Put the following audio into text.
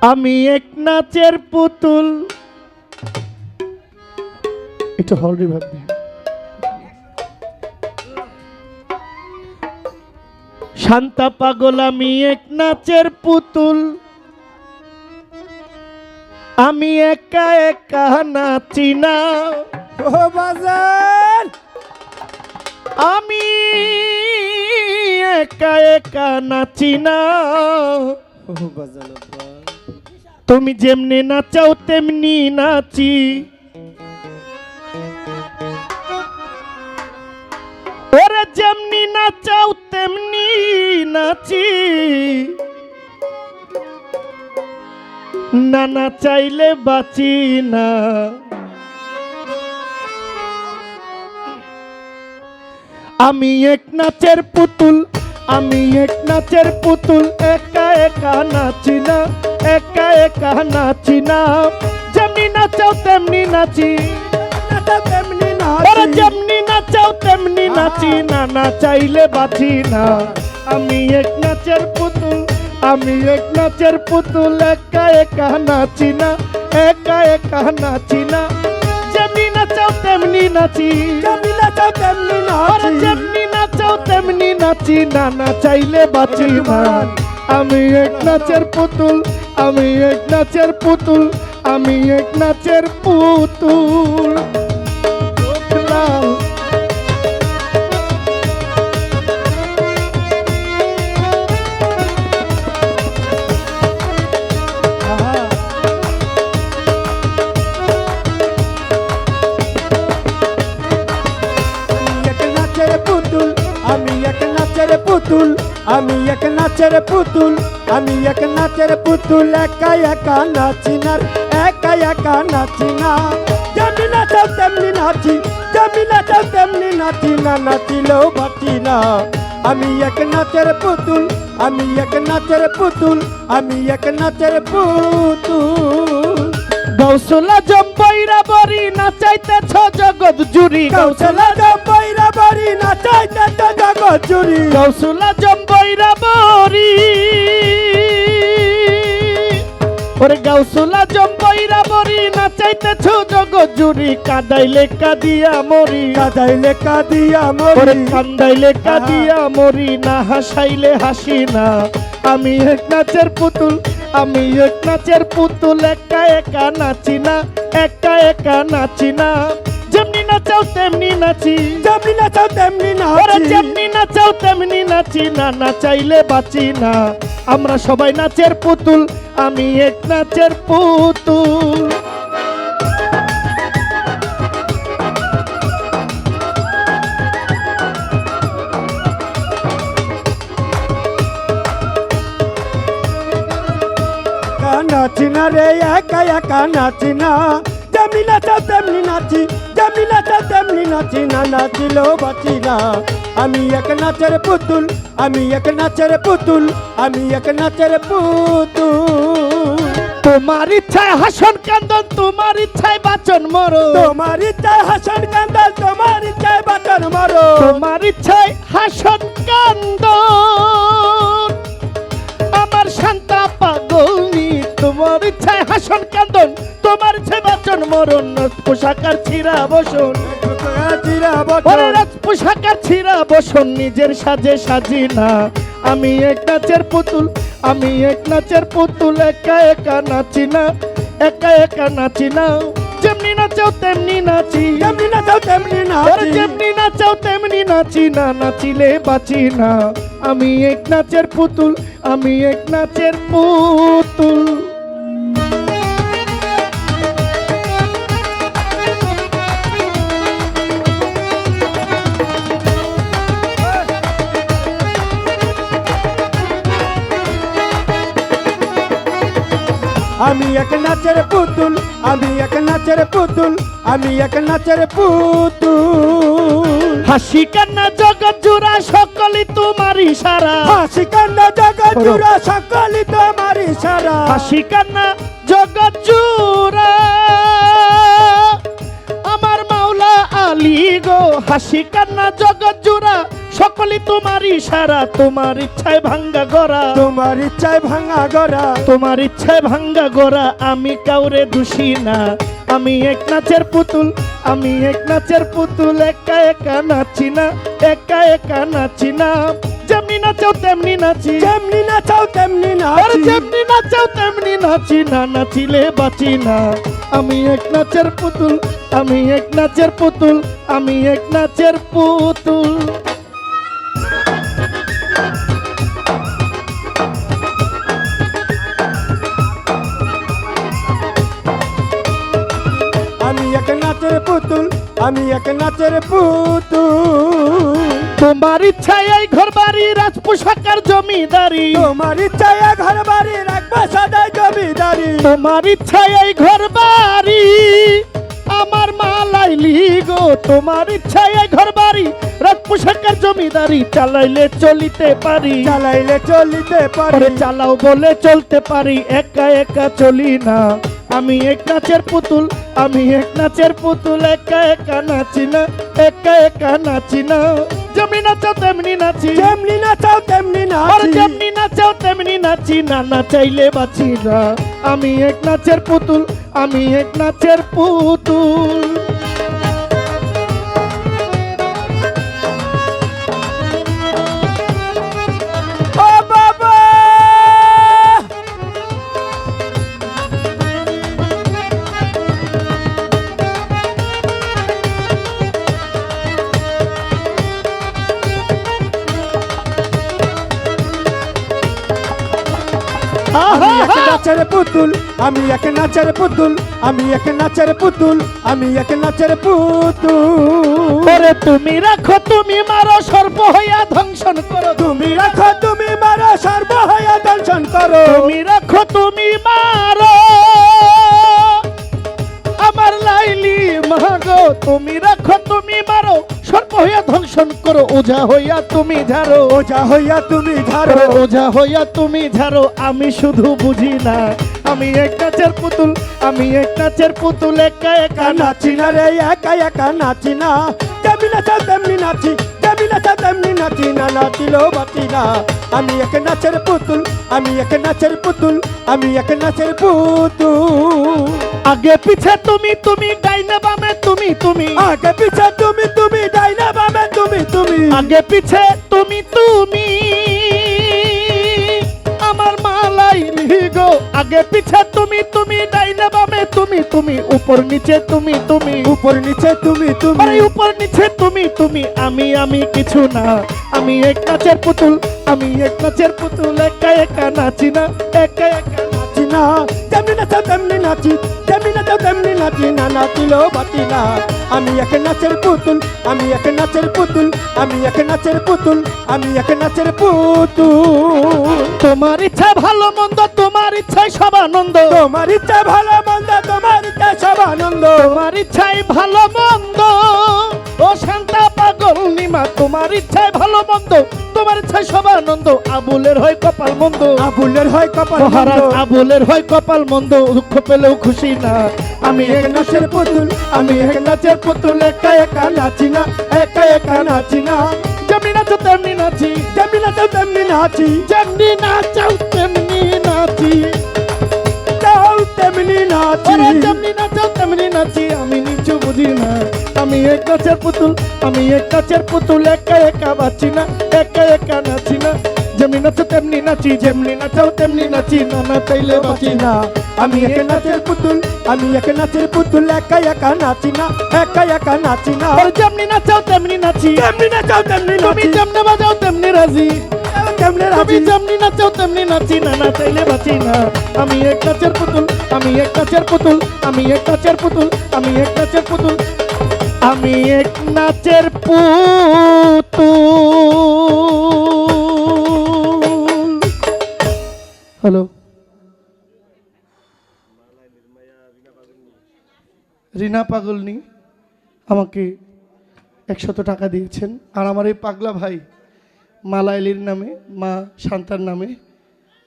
আমি এক নাচের পুতুল। একটু হলরি ভাববে। শান্তা পাগল আমি এক নাচের পুতুল, আমি একা একা নাচি না। ও বাজার আমি একা একা নাচি না। ও বাজার তুমি যেমনি নাচাও তেমনি নাচি। ওরে যেমনি নাচাও তেমনি নাচি, না নাচাইলে বাঁচি না। আমি এক নাচের পুতুল, আমি এক নাচের পুতুল, একা একা নাচি না, একা একা নাচি না। যেমনি নাচাও তেমনি নাচি, তেমনি না ওরে যেমনি নাচাও তেমনি নাচি, না নাচাইলে বাঁচি না। আমি এক নাচের পুতুল, আমি এক নাচের পুতুল, একা একা নাচি না, একা একা নাচি না। যেমনি নাচাও তেমনি নাচি, যেমনি নাচাও তেমনি ওরে নাচি। যেমনি নাচাও তেমনি নাচি, না নাচাইলে বাঁচি না। আমি এক নাচের পুতুল, আমি এক নাচের পুতুল, আমি এক নাচের পুতুল। লাল এক নাচের পুতুল, আমি এক নাচের পুতুল, আমি এক নাচের পুতুল, আমি এক নাচের পুতুল, একা একা নাচি না, একা একা নাচি না। যেমনি নাচাও তেমনি নাচি, যেমনি নাচাও তেমনি নাচি, না নাচিলেও বাঁচি না। আমি এক নাচের পুতুল, আমি এক নাচের পুতুল, আমি এক নাচের পুতুল। গৌসলা জম্বইরা বরি নাচাইতেছ জগৎ জুড়ি। কৌশলা জম্বইরা বাড়ি নাচাইতে তো জগৎ জুড়ি। গৌসলা জম্বইরা বরি, ওরে গৌসলা জম্বইরা বরি নাচাইতেছ জগৎ জুড়ি। কাদাইলে কাদিয়া মরি, কাদাইলে কাদিয়া ওরে মরি। কান্দাইলে কাদিয়া মরি, না হাসাইলে হাসি না। আমি এক নাচের পুতুল, আমি এক নাচের পুতুল, একা একা নাচি না, একা একা নাচি না। যেমনি নাচাও তেমনি নাচি, যেমনি নাচাও তেমনি ওরে নাচি। যেমনি নাচাও তেমনি নাচি, না নাচাইলে বাঁচি না। আমরা সবাই নাচের পুতুল, আমি এক নাচের পুতুল। নাচি না রে একা একা নাচি না। যেমনি নাচাও তেমনি নাচি, যেমনি নাচাও তেমনি নাচি, না নাচিলেও বাঁচি না। আমি এক নাচের পুতুল, আমি এক নাচের পুতুল, আমি এক নাচের পুতুল। তোমার ইচ্ছায় হাসন কান্দন, তোমার ইচ্ছায় বাচন মরো। তোমার ইচ্ছায় হাসন কান্দন, তোমার ইচ্ছায় বাটন মারো। তোমার ইচ্ছায় হাসন কান্দন, আমার শান্তা পাগলনি। তোমার ইচ্ছায় হাসন কান্দন, তোমার ইচ্ছায় বাচন মরণ। পোশাকার ছিঁড়া বসন, ওরে রাজ পোশাকার ছিঁড়া বসন, নিজের সাজে সাজি না। আমি এক নাচের পুতুল, আমি এক নাচের পুতুল, একা একা নাচি না, একা একা নাচি না। যেমনি নাচাও তেমনি নাচি, যেমনি নাচাও তেমনি ওরে নাচি। যেমনি নাচাও তেমনি নাচি, না নাচিলে বাঁচি না। আমি এক নাচের পুতুল, আমি এক নাচের পুতুল। আমি এক নাচের পুতুল, আমি এক নাচের পুতুল, আমি এক নাচের পুতুল। হাসি কান্না জগৎ জুড়া সকলই তোমার ইশারা। হাসি কান্না জগৎ জুড়া সকলই তোমার ইশারা। হাসি কান্না জগৎ জুড়া আমার মাওলা আলী গো। হাসি কান্না জগৎ জোড়া সকলে তোমার ইশারা, তোমার ইচ্ছায় ভাঙ্গা গড়া, তোমার ইচ্ছায় ভাঙা গড়া, তোমার ইচ্ছায় ভাঙ্গা গড়া। আমি কাউরে দোষী না, আমি এক নাচের পুতুল, আমি এক নাচের পুতুল। একা একা নাচি না, একা একা নাচি না। যেমনি নাচাও তেমনি নাচি, যেমনি নাচাও তেমনি আরে নাচি, যেমনি নাচাও তেমনি নাচি, না নাচিলে বাঁচি না। আমি এক নাচের পুতুল, আমি এক নাচের পুতুল, আমি এক নাচের পুতুল। আমি এক নাচের পুতুল, আমি এক নাচের পুতুল। তোমার ইচ্ছায় এই ঘর বাড়ি রাজ পোশাকার জমিদারি, তোমার ইচ্ছায় ঘর বাড়ি রাখবা সদাই জমিদারি, তোমার ইচ্ছায় এই ঘর বাড়ি আমার মালাইলি গো। তোমার ইচ্ছায় এই ঘর বাড়ি রাজ পোশাকার জমিদারি, চালাইলে চলিতে পারি, চালাইলে চলিতে পারে, পরে চালাও বলে চলতে পারি। একা একা চলি না, আমি এক নাচের পুতুল, আমি এক নাচের পুতুল। একা একা নাচি না, একা একা নাচি না। যেমনি নাচাও তেমনি নাচি, যেমনি নাচাও তেমনি আর নাচি, যেমনি নাচাও তেমনি নাচি, না নাচাইলে বাঁচি না। আমি এক নাচের পুতুল, আমি এক নাচের পুতুল। ও বাবা আমি এক নাচের পুতুল, আমি এক নাচের পুতুল, আমি এক নাচের পুতুল, আমি এক নাচের পুতুল। ওরে তুমি রাখো তুমি মারো সর্ব হইয়া ধ্বংসন করো, তুমি রাখো তুমি মারো সর্ব হইয়া দর্শন করো, তুমি রাখো তুমি মারো আমার লাইলি মাগো। তুমি রাখো তুমি মারো সর্ব হইয়া ধ্বংসন করো, ওঝা হইয়া তুমি ঝাড়ো, ওঝা হইয়া তুমি ঝাড়ো, ওঝা হইয়া তুমি ঝাড়ো। আমি শুধু বুঝি না, আমি এক নাচের পুতুল, আমি এক নাচের পুতুল। একা একা নাচি না রে একা একা নাচি না, যেমনি নাচাও তেমনি নাচি, যেমনি নাচাও তেমনি নাচি, না নাচিলেও বাঁচি না। আমি এক নাচের পুতুল, আমি এক নাচের পুতুল, আমি এক নাচের পুতুল। আগে পিছে তুমি তুমি ডাইনে বামে তুমি তুমি, আগে পিছে তুমি তুমি ডাইনে বামে তুমি তুমি, আগে পিছে তুমি তুমি আমার মালাইলি গো। আগে পিছে তুমি তুমি ডাইনে বামে তুমি তুমি, উপর নিচে তুমি তুমি, উপর নিচে তুমি তুমি, আরে উপর নিচে তুমি তুমি। আমি কিছু না, আমি এক নাচের পুতুল, আমি এক নাচের পুতুল। একা একা নাচি না, একা একা নাচি না, যেমনি নাচাও তেমনি নাচি, যেমনি নাচাও তেমনি নাচি, না নাচিলেও বাঁচি না। আমি এক নাচের পুতুল, আমি এক নাচের পুতুল, আমি এক নাচের পুতুল, আমি এক নাচের পুতুল। তোমার ইচ্ছা ভালো মন্দ, তোমার ইচ্ছায় সব আনন্দ, তোমার ইচ্ছা ভালো মন্দ, তোমার ইচ্ছা সব আনন্দ, তোমার ইচ্ছায় ভালো মন্দ। ও শান্তা পাগল নিমা, তোমার ইচ্ছায় ভালো মন্দ, তোমার ইচ্ছায় সব আনন্দ। আবুলের হয় কপাল মন্দ, আবুলের হয় কপাল মহারাজ মন্দ। আবুলের হয় কপাল মন্দ, দুঃখ পেলেও খুশি না। আমি এক নাচের পুতুল, আমি এক নাচের পুতুল। একা একা নাচি না, একা একা নাচি না, যেমনি নাচো তেমনি নাচি, যেমনি নাচাও তেমনি নাচি, যেমনি নাচাও তেমনি নাচি, চাও তেমনি নাচি। ওরে যেমনি নাচাও তেমনি নাচি। আমি নিচু বুঝি না, আমি এক নাচের পুতুল, আমি এক নাচের পুতুল। একা একা বাঁচি না, একা একা নাচি না। যেমনি নাচো তেমনি নাচি, যেমনি নাচাও তেমনি নাচি, না নাচাইলে বাঁচি না। আমি এক নাচের পুতুল, আমি এক নাচের পুতুল। একা একা নাচি না, একা একা নাচি না, ওরে যেমনি নাচাও তেমনি নাচি, তেমনি নাচাও তেমনি তুমি নাচি, যেমনি বাজাও তেমনি রাজি, তেমনি তুমি রাজি। যেমনি নাচাও তেমনি নাচি, না নাচাইলে বাঁচি না। আমি এক নাচের পুতুল, আমি এক নাচের পুতুল, আমি এক নাচের পুতুল, আমি এক নাচের পুতুল, আমি এক নাচের পুতুল। হ্যালো, রিনা পাগলনি আমাকে 100 টাকা দিয়েছেন। আর আমার এই পাগলা ভাই মালাইলির নামে, মা শান্তার নামে